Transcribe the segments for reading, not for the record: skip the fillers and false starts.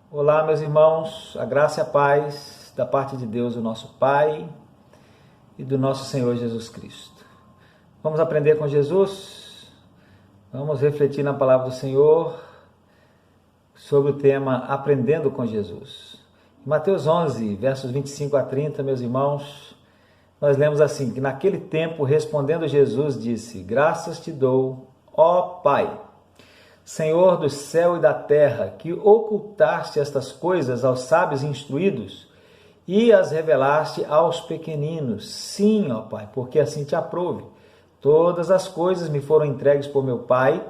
Olá, meus irmãos, a graça e a paz da parte de Deus, o nosso Pai, e do nosso Senhor Jesus Cristo. Vamos aprender com Jesus? Vamos refletir na palavra do Senhor sobre o tema Aprendendo com Jesus. Em Mateus 11, versos 25 a 30, meus irmãos, nós lemos assim, que naquele tempo, respondendo Jesus, disse: Graças te dou, ó Pai, Senhor do céu e da terra, que ocultaste estas coisas aos sábios instruídos e as revelaste aos pequeninos. Sim, ó Pai, porque assim te aprouve. Todas as coisas me foram entregues por meu Pai,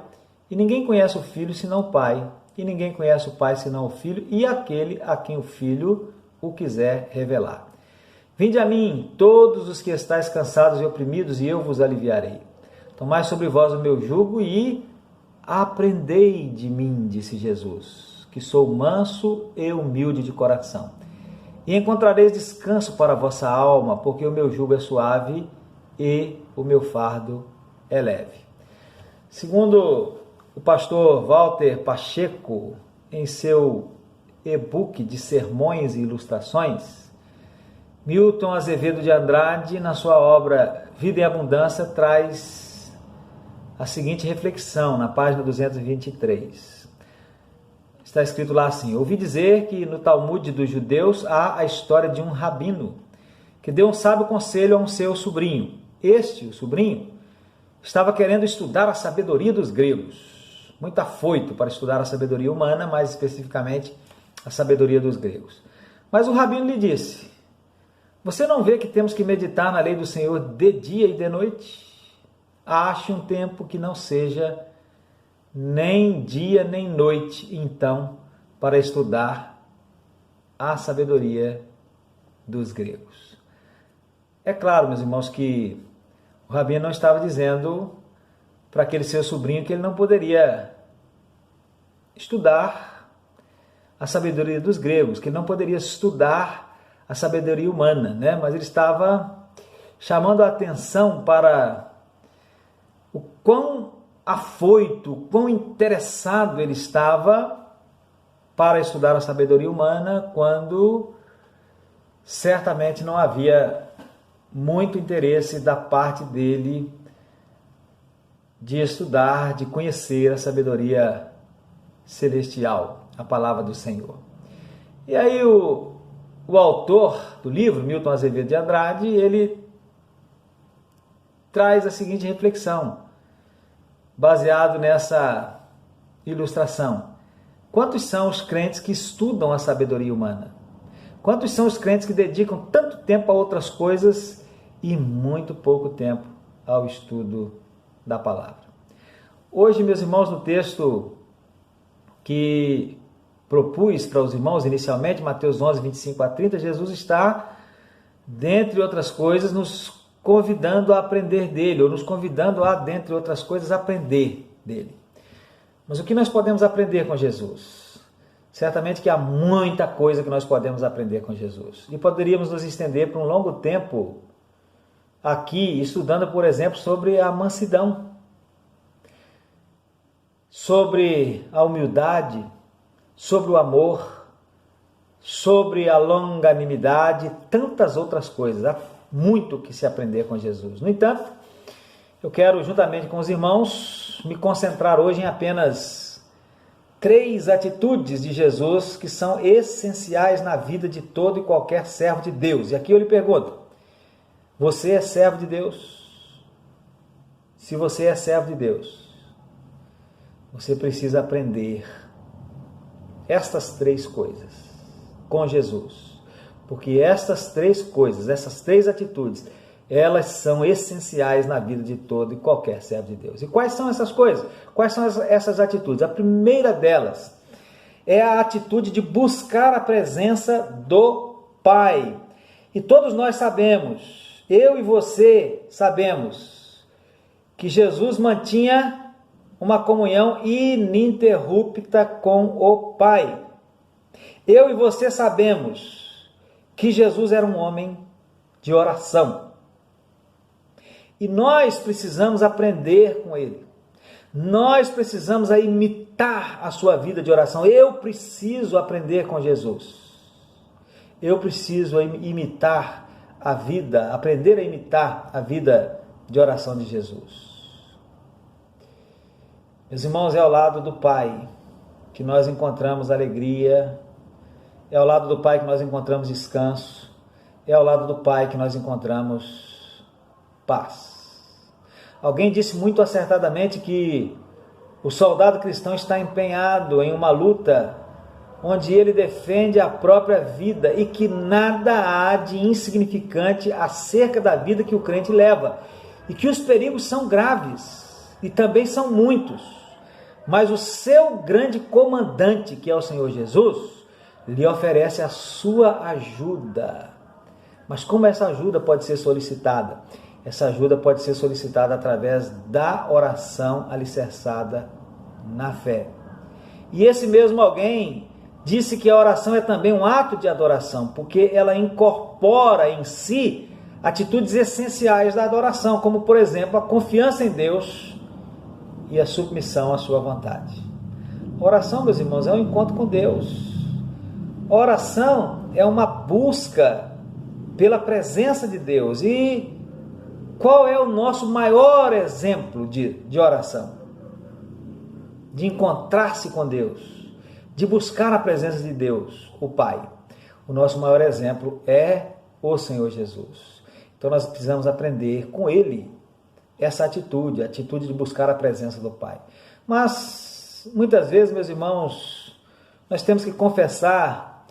e ninguém conhece o Filho senão o Pai, e ninguém conhece o Pai senão o Filho, e aquele a quem o Filho o quiser revelar. Vinde a mim, todos os que estáis cansados e oprimidos, e eu vos aliviarei. Tomai sobre vós o meu jugo e aprendei de mim, disse Jesus, que sou manso e humilde de coração. E encontrareis descanso para a vossa alma, porque o meu jugo é suave e o meu fardo é leve. Segundo o pastor Walter Pacheco, em seu e-book de sermões e ilustrações, Milton Azevedo de Andrade, na sua obra Vida em Abundância, traz a seguinte reflexão, na página 223. Está escrito lá assim: ouvi dizer que no Talmud dos judeus há a história de um rabino que deu um sábio conselho a um seu sobrinho. O sobrinho, estava querendo estudar a sabedoria dos gregos. Muito afoito para estudar a sabedoria humana, mais especificamente a sabedoria dos gregos. Mas o rabino lhe disse: você não vê que temos que meditar na lei do Senhor de dia e de noite? Ache um tempo que não seja nem dia nem noite, então, para estudar a sabedoria dos gregos. É claro, meus irmãos, que o rabino não estava dizendo para aquele seu sobrinho que ele não poderia estudar a sabedoria dos gregos, que ele não poderia estudar a sabedoria humana, né? Mas ele estava chamando a atenção para o quão afoito, quão interessado ele estava para estudar a sabedoria humana, quando certamente não havia muito interesse da parte dele de estudar, de conhecer a sabedoria celestial, a palavra do Senhor. E aí o autor do livro, Milton Azevedo de Andrade, ele traz a seguinte reflexão, baseado nessa ilustração. Quantos são os crentes que estudam a sabedoria humana? Quantos são os crentes que dedicam tanto tempo a outras coisas e muito pouco tempo ao estudo da palavra? Hoje, meus irmãos, no texto que propus para os irmãos inicialmente, Mateus 11, 25 a 30, Jesus está, dentre outras coisas, nos convidando a aprender dele, ou nos convidando a, dentre outras coisas, aprender dele. Mas o que nós podemos aprender com Jesus? Certamente que há muita coisa que nós podemos aprender com Jesus. E poderíamos nos estender por um longo tempo aqui, estudando, por exemplo, sobre a mansidão, sobre a humildade, sobre o amor, sobre a longanimidade, tantas outras coisas. Há muito que se aprender com Jesus. No entanto, eu quero, juntamente com os irmãos, me concentrar hoje em apenas 3 atitudes de Jesus que são essenciais na vida de todo e qualquer servo de Deus. E aqui eu lhe pergunto: você é servo de Deus? Se você é servo de Deus, você precisa aprender estas 3 coisas com Jesus. Porque estas 3 coisas, essas 3 atitudes, elas são essenciais na vida de todo e qualquer servo de Deus. E quais são essas coisas? Quais são essas atitudes? A primeira delas é a atitude de buscar a presença do Pai. E todos nós sabemos, eu e você sabemos, que Jesus mantinha uma comunhão ininterrupta com o Pai. Eu e você sabemos que Jesus era um homem de oração. E nós precisamos aprender com ele. Nós precisamos imitar a sua vida de oração. Eu preciso aprender com Jesus. Eu preciso imitar a vida, aprender a imitar a vida de oração de Jesus. Meus irmãos, é ao lado do Pai que nós encontramos alegria, é ao lado do Pai que nós encontramos descanso, é ao lado do Pai que nós encontramos paz. Alguém disse muito acertadamente que o soldado cristão está empenhado em uma luta onde ele defende a própria vida e que nada há de insignificante acerca da vida que o crente leva, e que os perigos são graves e também são muitos, mas o seu grande comandante, que é o Senhor Jesus, lhe oferece a sua ajuda. Mas como essa ajuda pode ser solicitada? Essa ajuda pode ser solicitada através da oração alicerçada na fé. E esse mesmo alguém disse que a oração é também um ato de adoração, porque ela incorpora em si atitudes essenciais da adoração, como, por exemplo, a confiança em Deus e a submissão à sua vontade. A oração, meus irmãos, é um encontro com Deus. A oração é uma busca pela presença de Deus. E qual é o nosso maior exemplo de oração? De encontrar-se com Deus, de buscar a presença de Deus, o Pai. O nosso maior exemplo é o Senhor Jesus. Então nós precisamos aprender com Ele essa atitude, a atitude de buscar a presença do Pai. Mas, muitas vezes, meus irmãos, nós temos que confessar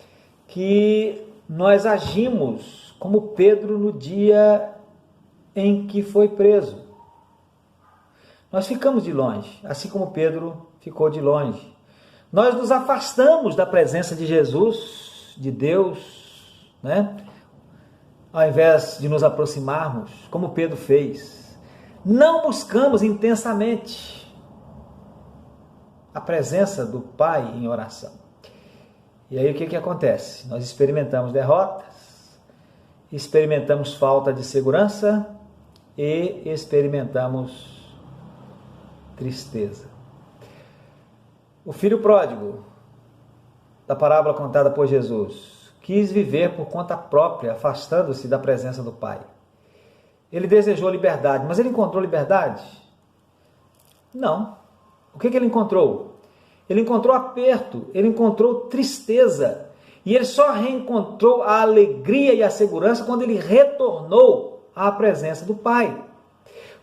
que nós agimos como Pedro no dia em que foi preso. Nós ficamos de longe, assim como Pedro ficou de longe. Nós nos afastamos da presença de Jesus, de Deus, né? Ao invés de nos aproximarmos, como Pedro fez. Não buscamos intensamente a presença do Pai em oração. E aí o que acontece? Nós experimentamos derrotas, experimentamos falta de segurança e experimentamos tristeza. O filho pródigo, da parábola contada por Jesus, quis viver por conta própria, afastando-se da presença do Pai. Ele desejou liberdade, mas ele encontrou liberdade? Não. O que ele encontrou? Ele encontrou aperto, ele encontrou tristeza. E ele só reencontrou a alegria e a segurança quando ele retornou à presença do Pai.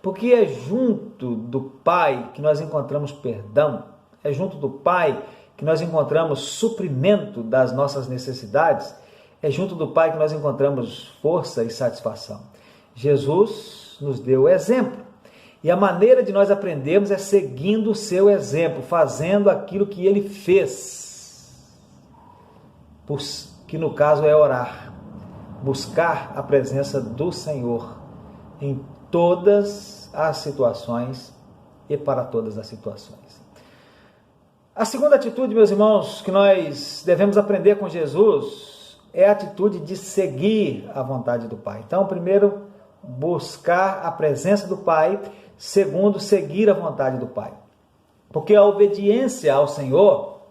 Porque é junto do Pai que nós encontramos perdão, é junto do Pai que nós encontramos suprimento das nossas necessidades, é junto do Pai que nós encontramos força e satisfação. Jesus nos deu o exemplo. E a maneira de nós aprendermos é seguindo o seu exemplo, fazendo aquilo que ele fez, que no caso é orar, buscar a presença do Senhor em todas as situações e para todas as situações. A segunda atitude, meus irmãos, que nós devemos aprender com Jesus é a atitude de seguir a vontade do Pai. Então, primeiro, buscar a presença do Pai. Segundo, seguir a vontade do Pai. Porque a obediência ao Senhor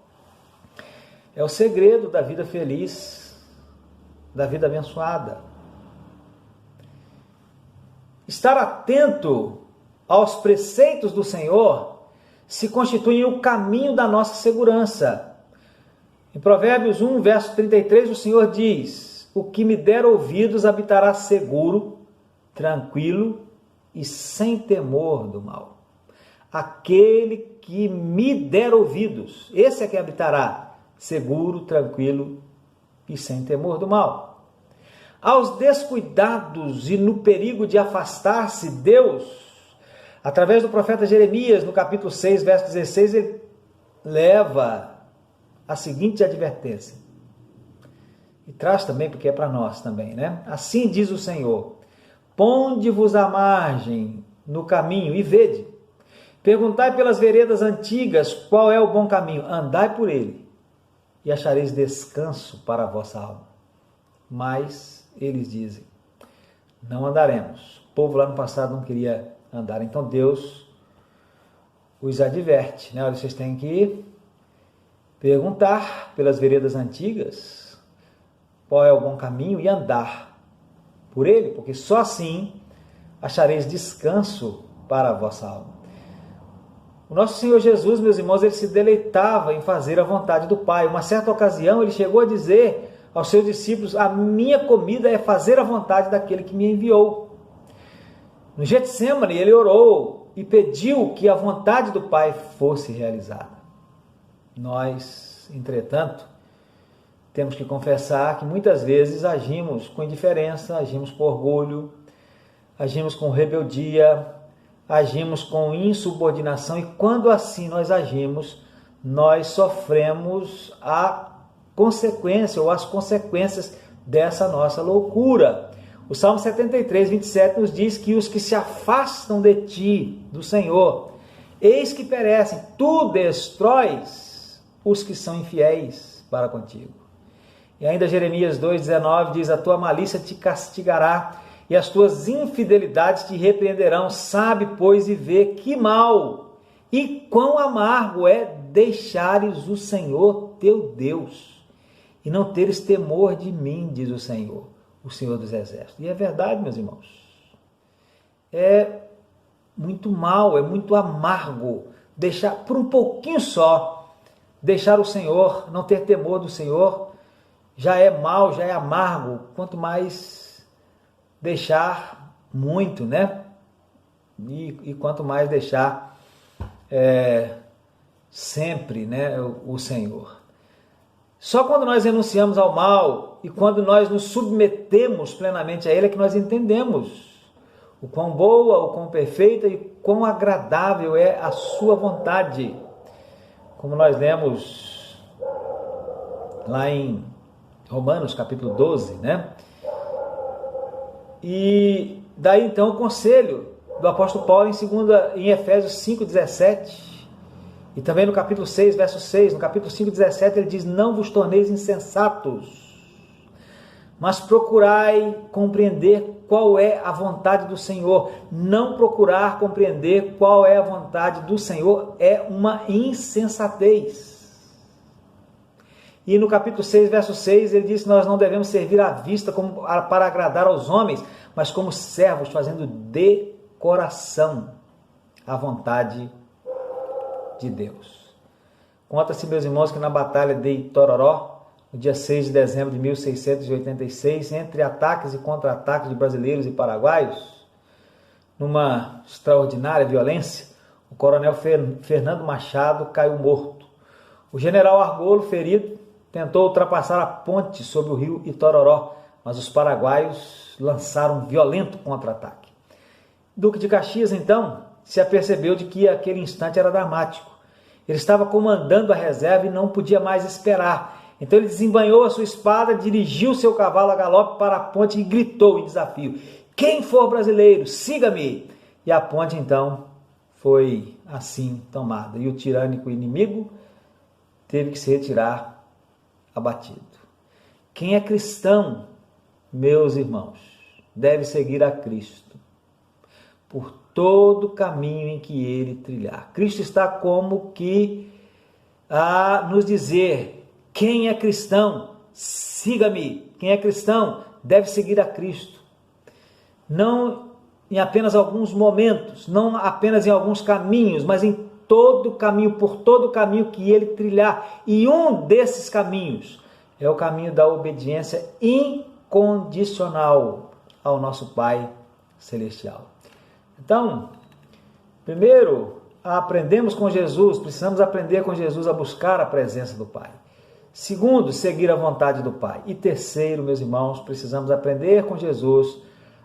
é o segredo da vida feliz, da vida abençoada. Estar atento aos preceitos do Senhor se constitui o caminho da nossa segurança. Em Provérbios 1, verso 33, o Senhor diz: o que me der ouvidos habitará seguro, tranquilo e sem temor do mal. Aquele que me der ouvidos, esse é que habitará seguro, tranquilo e sem temor do mal. Aos descuidados e no perigo de afastar-se Deus, através do profeta Jeremias, no capítulo 6, verso 16, ele leva a seguinte advertência. E traz também, porque é para nós também, né? Assim diz o Senhor: ponde-vos à margem no caminho e vede. Perguntai pelas veredas antigas qual é o bom caminho. Andai por ele e achareis descanso para a vossa alma. Mas eles dizem: não andaremos. O povo lá no passado não queria andar. Então Deus os adverte, né? Olha, vocês têm que perguntar pelas veredas antigas qual é o bom caminho e andar por ele, porque só assim achareis descanso para a vossa alma. O nosso Senhor Jesus, meus irmãos, ele se deleitava em fazer a vontade do Pai. Uma certa ocasião ele chegou a dizer aos seus discípulos: a minha comida é fazer a vontade daquele que me enviou. No Getsemane ele orou e pediu que a vontade do Pai fosse realizada. Nós, entretanto, temos que confessar que muitas vezes agimos com indiferença, agimos com orgulho, agimos com rebeldia, agimos com insubordinação, e quando assim nós agimos, nós sofremos a consequência ou as consequências dessa nossa loucura. O Salmo 73, 27 nos diz que os que se afastam de ti, do Senhor, eis que perecem, tu destróis os que são infiéis para contigo. E ainda Jeremias 2,19 diz: a tua malícia te castigará e as tuas infidelidades te repreenderão. Sabe, pois, e vê que mal e quão amargo é deixares o Senhor teu Deus e não teres temor de mim, diz o Senhor dos Exércitos. E é verdade, meus irmãos. É muito mal, é muito amargo deixar, por um pouquinho só, deixar o Senhor, não ter temor do Senhor, já é mal, já é amargo, quanto mais deixar muito, né? E quanto mais deixar sempre, né, o Senhor. Só quando nós renunciamos ao mal e quando nós nos submetemos plenamente a Ele é que nós entendemos o quão boa, o quão perfeita e quão agradável é a sua vontade. Como nós lemos lá em Romanos capítulo 12, né? E daí então o conselho do apóstolo Paulo em Efésios 5,17 e também no capítulo 6, verso 6, no capítulo 5,17 ele diz: não vos torneis insensatos, mas procurai compreender qual é a vontade do Senhor. Não procurar compreender qual é a vontade do Senhor é uma insensatez. E no capítulo 6, verso 6, ele diz que nós não devemos servir à vista como para agradar aos homens, mas como servos, fazendo de coração a vontade de Deus. Conta-se, meus irmãos, que na batalha de Itororó, no dia 6 de dezembro de 1686, entre ataques e contra-ataques de brasileiros e paraguaios, numa extraordinária violência, o coronel Fernando Machado caiu morto. O general Argolo, ferido, tentou ultrapassar a ponte sobre o rio Itororó, mas os paraguaios lançaram um violento contra-ataque. Duque de Caxias, então, se apercebeu de que aquele instante era dramático. Ele estava comandando a reserva e não podia mais esperar. Então ele desembanhou a sua espada, dirigiu seu cavalo a galope para a ponte e gritou em desafio: quem for brasileiro, siga-me! E a ponte, então, foi assim tomada. E o tirânico inimigo teve que se retirar abatido. Quem é cristão, meus irmãos, deve seguir a Cristo por todo o caminho em que ele trilhar. Cristo está como que a nos dizer: quem é cristão, siga-me. Quem é cristão deve seguir a Cristo. Não em apenas alguns momentos, não apenas em alguns caminhos, mas em todo o caminho, por todo o caminho que ele trilhar. E um desses caminhos é o caminho da obediência incondicional ao nosso Pai Celestial. Então, primeiro, aprendemos com Jesus, precisamos aprender com Jesus a buscar a presença do Pai. Segundo, seguir a vontade do Pai. E terceiro, meus irmãos, precisamos aprender com Jesus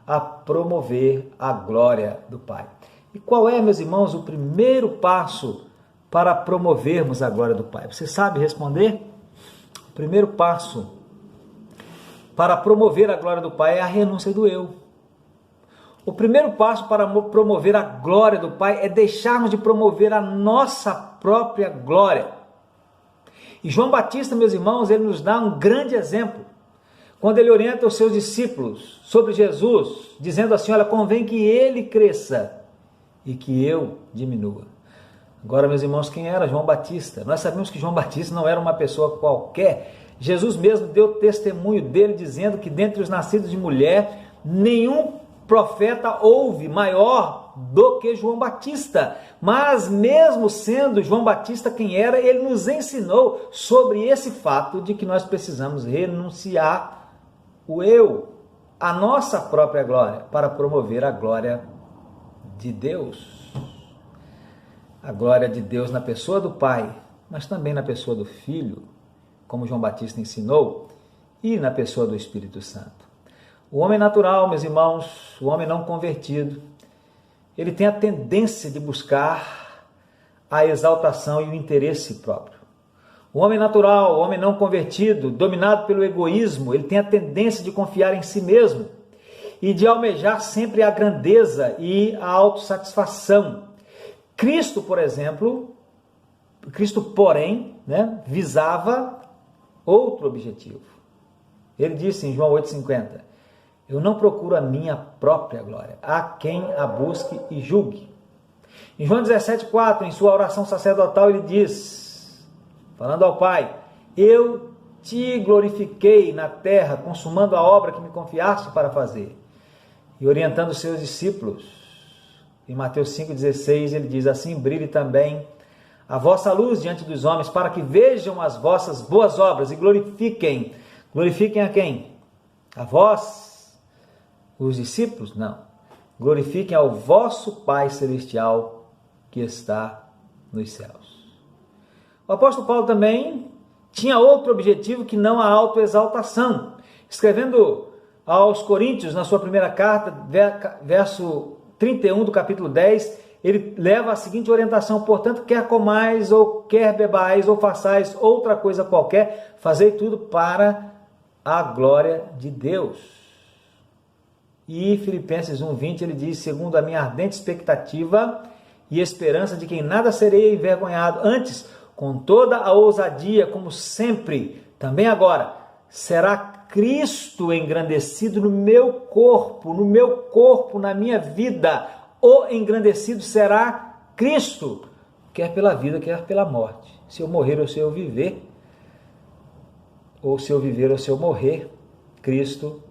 a promover a glória do Pai. E qual é, meus irmãos, o primeiro passo para promovermos a glória do Pai? Você sabe responder? O primeiro passo para promover a glória do Pai é a renúncia do eu. O primeiro passo para promover a glória do Pai é deixarmos de promover a nossa própria glória. E João Batista, meus irmãos, ele nos dá um grande exemplo, quando ele orienta os seus discípulos sobre Jesus, dizendo assim: olha, convém que ele cresça e que eu diminua. Agora, meus irmãos, quem era João Batista? Nós sabemos que João Batista não era uma pessoa qualquer. Jesus mesmo deu testemunho dele, dizendo que dentre os nascidos de mulher, nenhum profeta houve maior do que João Batista. Mas mesmo sendo João Batista quem era, ele nos ensinou sobre esse fato de que nós precisamos renunciar o eu, a nossa própria glória, para promover a glória de Deus. A glória de Deus na pessoa do Pai, mas também na pessoa do Filho, como João Batista ensinou, e na pessoa do Espírito Santo. O homem natural, meus irmãos, o homem não convertido, ele tem a tendência de buscar a exaltação e o interesse próprio. O homem natural, o homem não convertido, dominado pelo egoísmo, ele tem a tendência de confiar em si mesmo e de almejar sempre a grandeza e a autossatisfação. Cristo, por exemplo, porém, visava outro objetivo. Ele disse em João 8,50, eu não procuro a minha própria glória, há quem a busque e julgue. Em João 17,4, em sua oração sacerdotal, ele diz, falando ao Pai, eu te glorifiquei na terra, consumando a obra que me confiaste para fazer. E orientando os seus discípulos, em Mateus 5,16, ele diz, assim brilhe também a vossa luz diante dos homens, para que vejam as vossas boas obras e glorifiquem. Glorifiquem a quem? A vós, os discípulos? Não. Glorifiquem ao vosso Pai Celestial que está nos céus. O apóstolo Paulo também tinha outro objetivo que não a autoexaltação. Escrevendo aos Coríntios, na sua primeira carta, verso 31 do capítulo 10, ele leva a seguinte orientação, portanto, quer comais, ou quer bebais, ou façais outra coisa qualquer, fazei tudo para a glória de Deus. E Filipenses 1,20, ele diz, segundo a minha ardente expectativa e esperança de que em nada serei envergonhado, antes, com toda a ousadia, como sempre, também agora, será Cristo engrandecido no meu corpo, na minha vida. O engrandecido será Cristo, quer pela vida, quer pela morte. Se eu morrer ou se eu viver, ou se eu viver ou se eu morrer, Cristo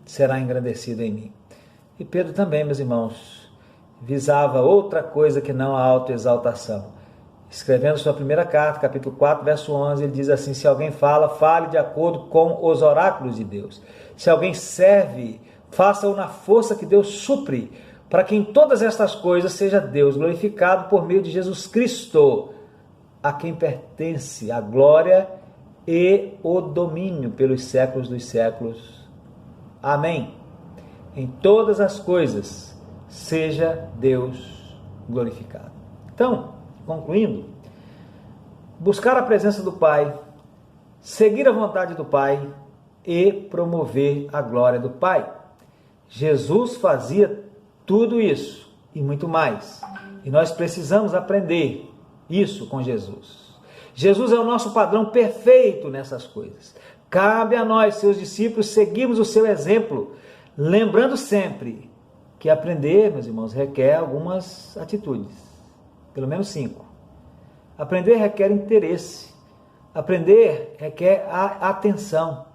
será engrandecido em mim. E Pedro também, meus irmãos, visava outra coisa que não a autoexaltação. Escrevendo sua primeira carta, capítulo 4, verso 11, ele diz assim, se alguém fala, fale de acordo com os oráculos de Deus. Se alguém serve, faça-o na força que Deus supre, para que em todas estas coisas seja Deus glorificado por meio de Jesus Cristo, a quem pertence a glória e o domínio pelos séculos dos séculos. Amém. Em todas as coisas seja Deus glorificado. Então, concluindo, buscar a presença do Pai, seguir a vontade do Pai e promover a glória do Pai. Jesus fazia tudo isso e muito mais. E nós precisamos aprender isso com Jesus. Jesus é o nosso padrão perfeito nessas coisas. Cabe a nós, seus discípulos, seguirmos o seu exemplo, lembrando sempre que aprender, meus irmãos, requer algumas atitudes. Pelo menos 5. Aprender requer interesse. Aprender requer atenção.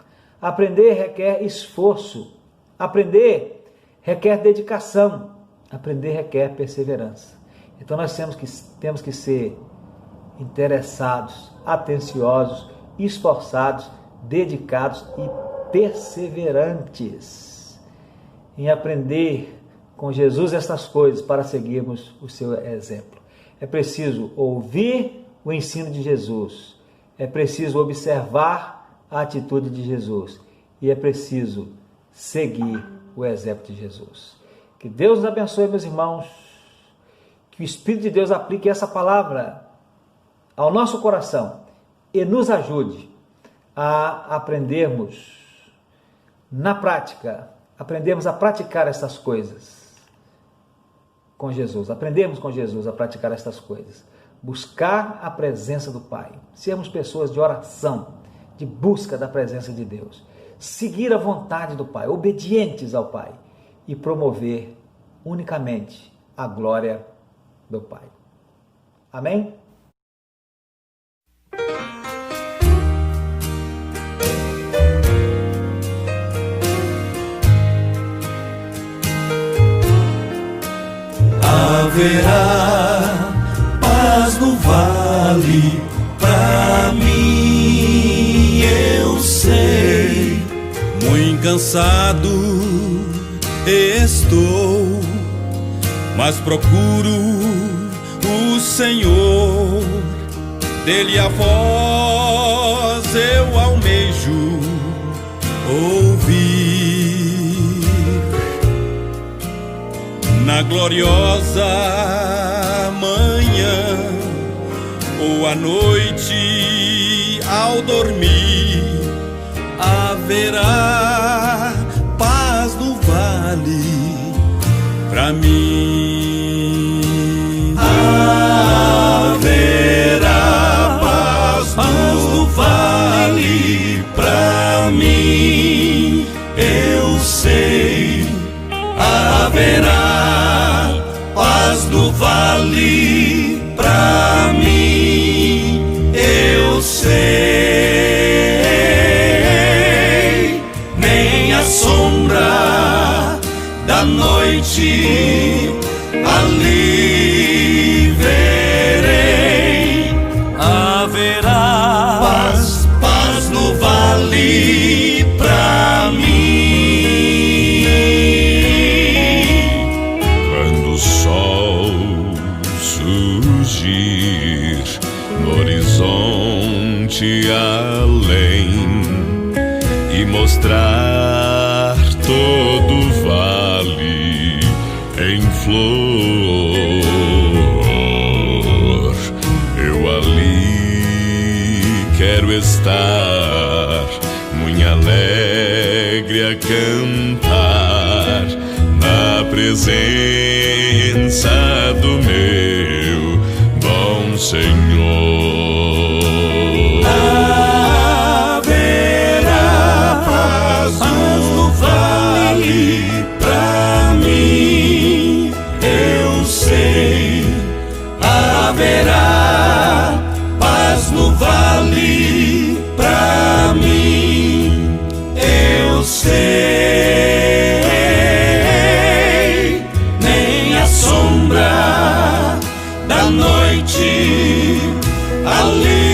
Aprender requer esforço. Aprender requer dedicação. Aprender requer perseverança. Então nós temos que ser interessados, atenciosos, esforçados, dedicados e perseverantes em aprender com Jesus essas coisas para seguirmos o seu exemplo. É preciso ouvir o ensino de Jesus, é preciso observar a atitude de Jesus e é preciso seguir o exemplo de Jesus. Que Deus nos abençoe, meus irmãos, que o Espírito de Deus aplique essa palavra ao nosso coração e nos ajude a aprendermos na prática, aprendermos a praticar essas coisas com Jesus, aprendemos com Jesus a praticar estas coisas, buscar a presença do Pai, sermos pessoas de oração, de busca da presença de Deus, seguir a vontade do Pai, obedientes ao Pai e promover unicamente a glória do Pai. Amém? Haverá paz no vale pra mim, eu sei. Muito cansado estou, mas procuro o Senhor. Dele a voz eu almejo ouvir. Na gloriosa manhã ou à noite ao dormir, haverá paz no vale pra mim. Haverá paz no vale pra mim, eu sei. Haverá paz no vale pra mim, eu sei. Nem a sombra da noite ali verei. Haverá paz no vale pra mim. Quando o sol surgir no horizonte além e mostrar todo o vale em flor, eu ali quero estar, muito alegre a cantar, na presença do meu bom Senhor. Haverá paz no vale pra mim, eu sei. Haverá paz no vale pra mim, eu sei. Nem a sombra da noite ali